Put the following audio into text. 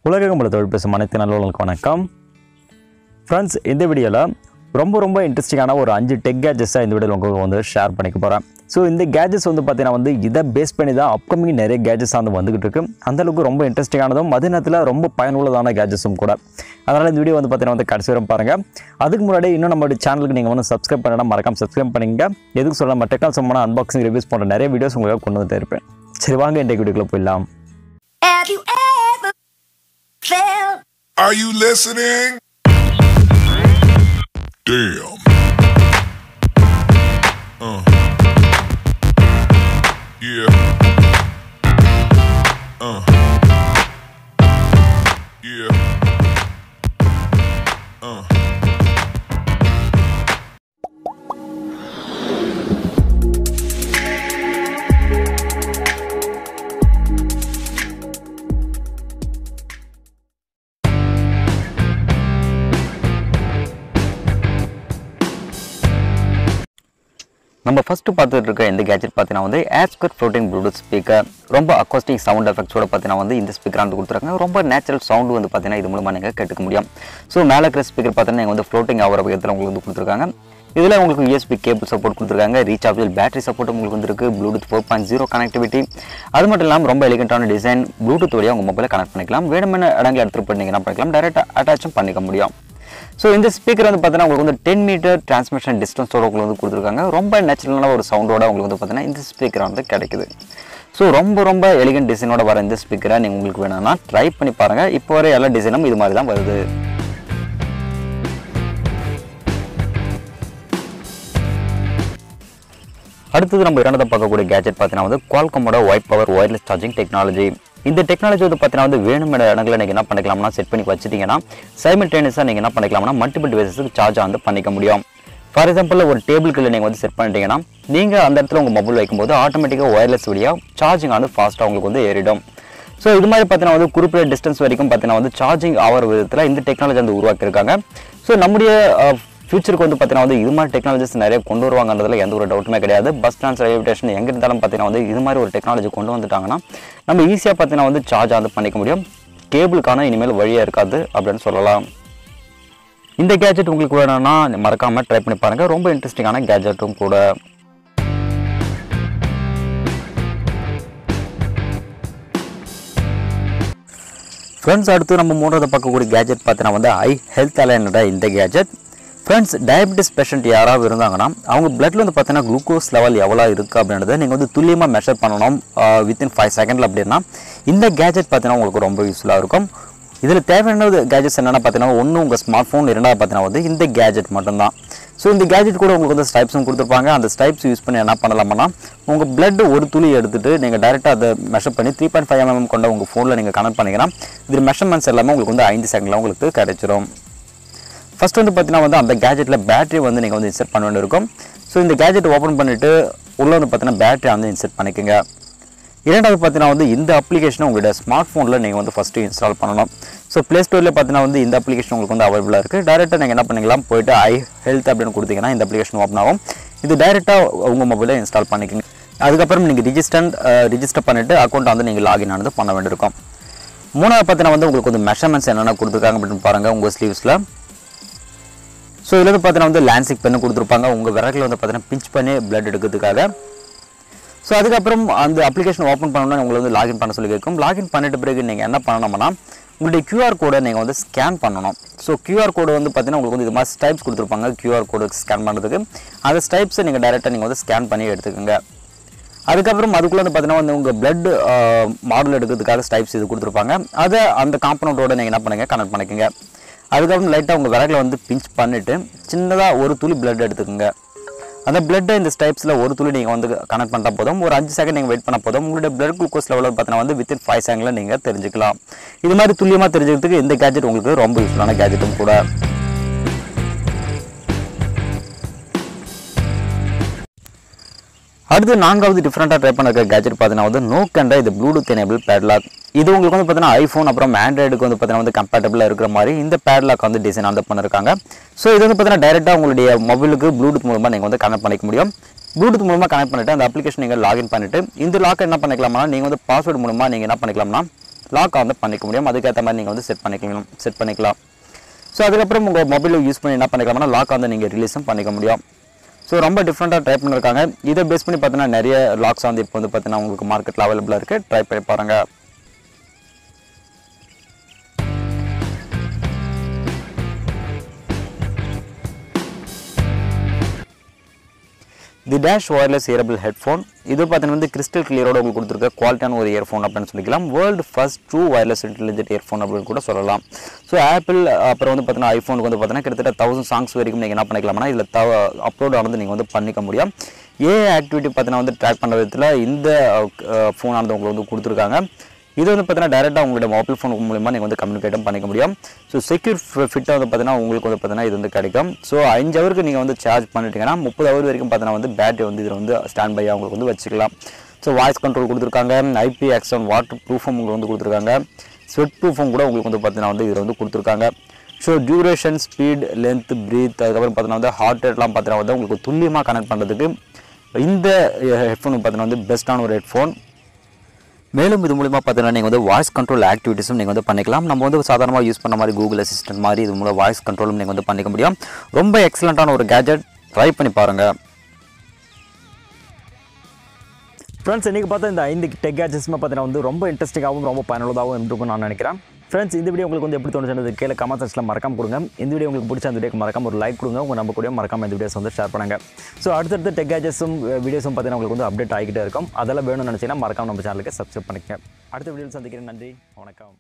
உலகம் தொழில் பேசும் அனைத்து நல்லவர்களுக்கு வணக்கம். ஃப்ரெண்ட்ஸ், இந்த வீடியோவில் ரொம்ப இன்ட்ரெஸ்டிங்கான ஒரு 5 டெக் கேஜெட்ஸாக இந்த வீடியோவில் உங்களுக்கு ஷேர் பண்ணிக்க போகிறேன். ஸோ இந்த கேஜெட்ஸ் பார்த்தீங்கன்னா இதை பேஸ் பண்ணி தான் அப்கமிங் நிறைய கேஜெட்ஸ் வந்துகிட்டு இருக்கு. அந்தளவுக்கு ரொம்ப இன்ட்ரெஸ்டிங்கானதும் அதே நேரத்தில் ரொம்ப பயனுள்ளதான கேஜெட்ஸும் கூட. அதனால் இந்த வீடியோ பார்த்தீங்கன்னா கடைசி வரை பாருங்கள். அதுக்கு முன்னாடி இன்னும் நம்மளுடைய சேனலுக்கு நீங்கள் சப்ஸ்கிரைப் பண்ணலாம், மறக்காம சப்ஸ்கிரைப் பண்ணிங்க. எதுக்கு சொல்ல நம்ம டெக்னாலஜி சம்பந்தமான அன்பாக்சிங் ரிவ்யூஸ் போன்ற நிறைய வீடியோஸ் உங்களுக்கு கொண்டு வந்துட்டே இருப்பேன். சரி, வாங்க இன்றைக்கு வீடியோக்குள்ள போயிடலாம். Are you listening? Damn. Yeah. Yeah. நம்ம ஃபஸ்ட்டு பார்த்துட்டு இருக்க இந்த கேஜெட் பார்த்தீங்கன்னா ஏர்ஸ்கர் ஃப்ளோட்டிங் ப்ளூடூத் ஸ்பீக்கர். ரொம்ப அக்கோஸ்டிக் சவுண்ட் எஃபெக்ட்ஸோட பார்த்தீங்கன்னா இந்த ஸ்பீக்கர் கொடுத்துருக்காங்க. ரொம்ப நேச்சுரல் சவுண்டு பார்த்தீங்கன்னா இது மூலமாக நீங்கள் கேட்டுக்க முடியும். ஸோ மேலே இருக்கிற ஸ்பீக்கர் பார்த்தீங்கன்னா நீங்கள் ஃப்ளோட்டிங் ஆகிற விதத்தில் உங்களுக்கு கொடுத்துருக்காங்க. இதில் உங்களுக்கு USB கேபிள் சப்போர்ட் கொடுத்துருக்காங்க. ரீசார்ஜபிள் பேட்டரி சப்போர்ட் உங்களுக்கு வந்துருக்கு. Bluetooth 4.0 connectivity. அது மட்டும் இல்லாமல் ரொம்ப எலிகண்டான டிசைன். ப்ளூடூத் வழியாக உங்கள் மொபைலை கனெக்ட் பண்ணிக்கலாம். வேணுமான இடங்களை எடுத்துகிட்டு பண்ணிங்கன்னா பண்ணிக்கலாம். டைரெக்டாக அட்டாச்சும் பண்ணிக்க முடியும். ஸோ இந்த ஸ்பீக்கர் பார்த்தீங்கன்னா உங்களுக்கு 10 மீட்டர் டிரான்ஸ்மிஷன் டிஸ்டன்ஸோட உங்களுக்கு கொடுத்துருக்காங்க. ரொம்ப நேச்சுரலான ஒரு சவுண்டோட உங்களுக்கு பார்த்தீங்கன்னா இந்த ஸ்பீக்கர் கிடைக்குது. ஸோ ரொம்ப எலிகண்ட் டிசைனோட வர இந்த ஸ்பீக்கரை நீங்கள் உங்களுக்கு வேணும்னா ட்ரை பண்ணி பாருங்கள். இப்போ வர எல்லா டிசைனும் இது மாதிரி தான் வருது. அடுத்தது நம்ம இரண்டாவது பார்க்கக்கூடிய கேஜெட் பார்த்தீங்கன்னா குவால்காமோட white power wireless charging technology. இந்த டெக்னாலஜி பார்த்தீங்கன்னா வேணுமான இடங்களை நீங்கள் என்ன பண்ணிக்கலாம்னா செட் பண்ணி வச்சுட்டிங்கன்னா சைமல்டேனியஸாக நீங்கள் என்ன பண்ணிக்கலாம்னா மல்டிபிள் டிவைஸஸுக்கு சார்ஜ் பண்ணிக்க முடியும். ஃபார் எக்ஸாம்பிள் ஒரு டேபிள்குள்ளே நீங்கள் செட் பண்ணிட்டீங்கன்னா நீங்கள் அந்த இடத்துல உங்கள் மொபைல் வைக்கும்போது ஆட்டோமேட்டிக்காக ஒயர்லெஸ் வழியாக சார்ஜிங் ஃபாஸ்ட்டாக உங்களுக்கு ஏறிடும். ஸோ இது மாதிரி பார்த்தீங்கன்னா குறிப்பிட்ட டிஸ்டன்ஸ் வரைக்கும் பார்த்தீங்கன்னா சார்ஜிங் ஆகிற விதத்தில் இந்த டெக்னாலஜி உருவாக்கியிருக்காங்க. ஸோ நம்முடைய ஃபியூச்சருக்கு பார்த்தீங்கன்னா இது மாதிரி டெக்னாலஜிஸ் நிறைய கொண்டு வருவாங்கன்றதுல எந்த ஒரு டவுட்டுமே கிடையாது. பஸ் ஸ்டாண்ட்ஸ், ரயில்வே ஸ்டேஷன் எங்கே இருந்தாலும் பார்த்தீங்கன்னா இது மாதிரி ஒரு டெக்னாலஜி கொண்டு வந்துட்டாங்கன்னா நம்ம ஈஸியாக பார்த்தீங்கன்னா சார்ஜ் பண்ணிக்க முடியும். கேபிளுக்கான இனிமேல் வழியாக இருக்காது அப்படின்னு சொல்லலாம். இந்த கேஜெட் உங்களுக்கு வேணும்னா மறக்காமல் ட்ரை பண்ணி பாருங்கள். ரொம்ப இன்ட்ரெஸ்டிங்கான கேஜெட்டும் கூட. ஃப்ரெண்ட்ஸ், அடுத்து நம்ம மூன்றாவது பார்க்கக்கூடிய கேஜெட் பார்த்தீங்கன்னா ஐ ஹெல்த் அலைனோட இந்த கேஜெட். ஃப்ரெண்ட்ஸ், டயபெட்டிஸ் பேஷண்ட் யாராவது இருந்தாங்கன்னா அவங்க பிளட்டில் பார்த்தீங்கன்னா குளுக்கோஸ் லெவல் எவ்வளோ இருக்குது அப்படின்றத நீங்கள் துல்லியமாக மெஷர் பண்ணணும் வித்தின் 5 செகண்டில். அப்படின்னா இந்த கேஜெட் பார்த்தீங்கன்னா உங்களுக்கு ரொம்ப யூஸ்ஃபுல்லாக இருக்கும். இதில் தேவையான கேஜெட்ஸ் என்னென்னா பார்த்தீங்கன்னா ஒன்று உங்கள் ஸ்மார்ட் ஃபோன், இரண்டாவது பார்த்தீங்கன்னா இந்த கேஜெட் மட்டும்தான். ஸோ இந்த கேஜெட் கூட உங்களுக்கு ஸ்டைப்ஸும் கொடுத்துருப்பாங்க. அந்த ஸ்டைப்ஸ் யூஸ் பண்ணி என்ன பண்ணலாம்னா உங்கள் பிளட் ஒரு துளி எடுத்துகிட்டு நீங்கள் டேரெக்டாக அதை மெஷர் பண்ணி 3.5 mm கொண்ட உங்கள் ஃபோனில் நீங்கள் கனெக்ட் பண்ணிங்கன்னா இது மெஷர்மெண்ட்ஸ் எல்லாமே உங்களுக்கு 5 செகண்டில் உங்களுக்கு கிடைச்சிரும். ஃபஸ்ட் பார்த்தீங்கன்னா அந்த கேஜெட்டில் பேட்டரி நீங்கள் இன்செர்ட் பண்ண வேண்டியிருக்கும். ஸோ இந்த கேஜெட் ஓப்பன் பண்ணிவிட்டு உள்ளே பார்த்தீங்கன்னா பேட்டரி இன்செர்ட் பண்ணிக்கோங்க. இரண்டாவது பார்த்தீங்கன்னா இந்த அப்ளிகேஷனை உங்களுடைய ஸ்மார்ட் ஃபோனில் நீங்கள் ஃபஸ்ட்டு இன்ஸ்டால் பண்ணணும். ஸோ ப்ளே ஸ்டோரில் பார்த்தீங்கன்னா இந்த அப்ளிகேஷன் உங்களுக்கு அவைலபிளாக இருக்குது. டேரெக்டாக நீங்கள் என்ன பண்ணிக்கலாம், போய்ட்டு ஐ ஹெல்த் அப்படின்னு கொடுத்தீங்கன்னா இந்த அப்ளிகேஷன் ஓப்பன் ஆகும். இது டைரெக்டாக உங்கள் மொபைலில் இன்ஸ்டால் பண்ணிக்கோங்க. அதுக்கப்புறம் நீங்கள் ரிஜிஸ்டர் பண்ணிவிட்டு அக்கௌண்ட் நீங்கள் லாகின் ஆனது பண்ண வேண்டியிருக்கும். மூணாவது பார்த்தீங்கன்னா உங்களுக்கு மெஷர்மெண்ட்ஸ் என்னென்ன கொடுத்துருக்காங்க அப்படின்னு பாருங்கள் உங்கள் ஸ்லீவ்ஸில். ஸோ இதில் பார்த்தீங்கன்னா லான்சிக் பெண்ணு கொடுத்துருப்பாங்க. உங்கள் விரலில் பார்த்தீங்கன்னா பிஞ்ச் பண்ணி பிளட் எடுக்கிறதுக்காக. ஸோ அதுக்கப்புறம் அந்த அப்ளிகேஷன் ஓப்பன் பண்ணணும்னா உங்களை லாகின் பண்ண சொல்லி கேட்கும். லாகின் பண்ணிட்ட பிறகு நீங்கள் என்ன பண்ணணும்னா உங்களுடைய QR கோடை நீங்கள் ஸ்கேன் பண்ணணும். ஸோ QR கோடு பார்த்தீங்கன்னா உங்களுக்கு இது மாதிரி ஸ்டைப்ஸ் கொடுத்துருப்பாங்க. QR கோடு ஸ்கேன் பண்ணுறதுக்கு அந்த ஸ்டைப்ஸை நீங்கள் டைரெக்டாக நீங்கள் ஸ்கேன் பண்ணி எடுத்துக்கோங்க. அதுக்கப்புறம் அதுக்குள்ளே பார்த்தீங்கன்னா உங்கள் பிளட் மாடல் எடுக்கிறதுக்காக ஸ்டைப்ஸ் இது கொடுத்துருப்பாங்க. அதை அந்த காம்பனண்ட்டோட நீங்கள் என்ன பண்ணுங்கள், கனெக்ட் பண்ணிக்கோங்க. அதுக்கப்புறம் லைட்டாக உங்கள் விரலில் பிஞ்ச் பண்ணிவிட்டு சின்னதாக ஒரு துளி பிளட் எடுத்துக்கோங்க. அந்த பிளட்டை இந்த ஸ்டைப்ஸில் ஒரு துளி நீங்கள் கனெக்ட் பண்ணால் போதும். ஒரு 5 செகண்ட் நீங்கள் வெயிட் பண்ண போதும். உங்களுடைய பிளட் குளுக்கோஸ் லெவலில் பார்த்தீங்கன்னா வித்தின் 5 செகண்டில் நீங்கள் தெரிஞ்சுக்கலாம். இது மாதிரி துல்லியமாக தெரிஞ்சுக்கிறதுக்கு இந்த கேஜெட் உங்களுக்கு ரொம்ப யூஸ்ஃபுல்லான கேஜெட்டும் கூட. அடுத்து நான்காவது டிஃப்ரெண்ட்டாக ட்ரை பண்ண கேஜெட் பார்த்தீங்கன்னா நோக்கண்ட இது ப்ளூடூத் எனேபிள் பேட்லாக். இது உங்களுக்கு பார்த்தீங்கன்னா ஐஃபோன் அப்புறம் ஆண்ட்ராய்டுக்கு பார்த்தீங்கன்னா கம்பேட்டபிளாக இருக்கிற மாதிரி இந்த பேட்லாக் டிசைன் பண்ணிருக்காங்க. ஸோ இது பார்த்தீங்கன்னா டைரெக்டாக உங்களுடைய மொபைலுக்கு ப்ளூடூத் மூலமாக நீங்கள் கனெக்ட் பண்ணிக்க முடியும். ப்ளூடூத் மூலமாக கனெக்ட் பண்ணிவிட்டு அந்த அப்ளிகேஷன் நீங்கள் லாகின் பண்ணிவிட்டு இந்த லாக்கை என்ன பண்ணிக்கலாம்னா நீங்கள் பாஸ்வேர்டு மூலமாக நீங்கள் என்ன பண்ணிக்கலாம்னா லாக் வந்து பண்ணிக்க முடியும். அதுக்கேற்ற மாதிரி நீங்கள் வந்து செட் பண்ணிக்கலாம். ஸோ அதுக்கப்புறம் உங்கள் மொபைலில் யூஸ் பண்ணி என்ன பண்ணிக்கலாம்னா லாக் வந்து நீங்கள் ரிலீஸும் பண்ணிக்க முடியும். ஸோ ரொம்ப டிஃப்ரெண்ட்டாக ட்ரை பண்ணியிருக்காங்க. இதை பேஸ் பண்ணி பார்த்தீங்கன்னா நிறைய லாக்ஸ் வந்து இப்போ வந்து பார்த்தீங்கன்னா உங்களுக்கு மார்க்கெட்டில் அவைலபிளாக இருக்குது. ட்ரை பண்ணி பாருங்கள். The dash wireless earable headphone. இது பார்த்தீங்கன்னா வந்து கிறிஸ்டல் கிளியரோட உங்களுக்கு கொடுத்துருக்க குவாலிட்டியான ஒரு இயர்ஃபோன் அப்படின்னு சொல்லிக்கலாம். World first true wireless intelligent earphone அப்படின்னு கூட சொல்லலாம். ஸோ ஆப்பிள் அப்புறம் வந்து பார்த்தீங்கன்னா ஐஃபோனுக்கு வந்து பார்த்தீங்கன்னா கிட்டத்தட்ட 1000 சாங்ஸ் வரைக்கும் நீங்கள் என்ன பண்ணிக்கலாம்னா இதில் அப்லோட் ஆனது நீங்கள் வந்து பண்ணிக்க முடியும். ஆக்டிவிட்டி பார்த்தீங்கன்னா வந்து ட்ராக் பண்ணுற விதத்தில் இந்த ஃபோனானது உங்களுக்கு வந்து கொடுத்துருக்காங்க. இது வந்து பார்த்தீங்கன்னா டேரெக்டாக உங்களோட மொபைல் ஃபோன் மூலமாக நீங்கள் வந்து கம்யூனிகேட்டும் பண்ணிக்க முடியும். ஸோ செக்யூர் ஃபிட்டாக வந்து பார்த்தீங்கன்னா உங்களுக்கு வந்து பார்த்தீங்கன்னா இது வந்து கிடைக்கும். ஸோ 5 ஹவருக்கு நீங்கள் வந்து சார்ஜ் பண்ணிட்டீங்கன்னா 30 ஹவர் வரைக்கும் பார்த்தீங்கன்னா வந்து பேட்டரி வந்து இதில் வந்து ஸ்டாண்ட் பையாக உங்களுக்கு வந்து வச்சுக்கலாம். ஸோ வாய்ஸ் கண்ட்ரோல் கொடுத்துருக்காங்க. IPX1 வாட்டர் ப்ரூஃபும் உங்களுக்கு வந்து கொடுத்துருக்காங்க. ஸ்வெட் ப்ரூஃபும் கூட உங்களுக்கு வந்து பார்த்தீங்கன்னா வந்து இதில் வந்து கொடுத்துருக்காங்க. So duration, speed, length, breadth, அதுக்கப்புறம் பார்த்தீங்கன்னா வந்து ஹார்ட் ரேட்லாம் பார்த்தீங்கன்னா வந்து உங்களுக்கு துல்லியமாக கனெக்ட் பண்ணுறதுக்கு இந்த ஹெட்ஃபோன் பார்த்தீங்கன்னா வந்து பெஸ்ட்டான ஒரு ஹெட்ஃபோன். மேலும் இது மூலமாக பார்த்தீங்கன்னா நீங்கள் வந்து வாய்ஸ் கண்ட்ரோல் ஆக்டிவிட்டீஸும் நீங்கள் வந்து பண்ணிக்கலாம். நம்ம வந்து சாதாரணமாக யூஸ் பண்ண மாதிரி கூகுள் அசிஸ்டன்ட் மாதிரி இது மூலம் வாய்ஸ் கண்ட்ரோலும் நீங்கள் வந்து பண்ணிக்க முடியும். ரொம்ப எக்ஸலண்ட்டான ஒரு கேஜெட். ட்ரை பண்ணி பாருங்கள். ஃப்ரெண்ட்ஸ், இன்றைக்கி பார்த்தா இந்த 5 டெக் கேஜெட்ஸுமே பார்த்தீங்கன்னா வந்து ரொம்ப இன்ட்ரெஸ்டிங்காகவும் ரொம்ப பயனுள்ளதாகவும் இருந்திருக்கும் நான் நினைக்கிறேன். ஃப்ரெண்ட்ஸ், இந்த வீடியோ உங்களுக்கு வந்து எப்படி தோணுச்சுன்னு கீழே கமெண்ட் செக்ஷனில் மறக்காம கொடுங்க. இந்த வீடியோ உங்களுக்கு பிடிச்ச அந்த வீடியோக்கு மறக்காம ஒரு லைக் கொடுங்க. உங்கள் நம்ம கூட மறக்காம இந்த வீடியோஸ் வந்து ஷேர் பண்ணுங்கள். ஸோ அடுத்தடுத்து டெக் கேஜெட்ஸும் வீடியோஸும் பார்த்தீங்கன்னா உங்களுக்கு வந்து அப்டேட் ஆகிட்டே இருக்கும். அதெல்லாம் வேணும்னு நினச்சிங்கன்னா மறக்காம நம்ம சேனலுக்கு சப்ஸ்கிரைப் பண்ணிக்கங்க. அடுத்த வீடியோவில் சந்திக்கிறேன். நன்றி, வணக்கம்.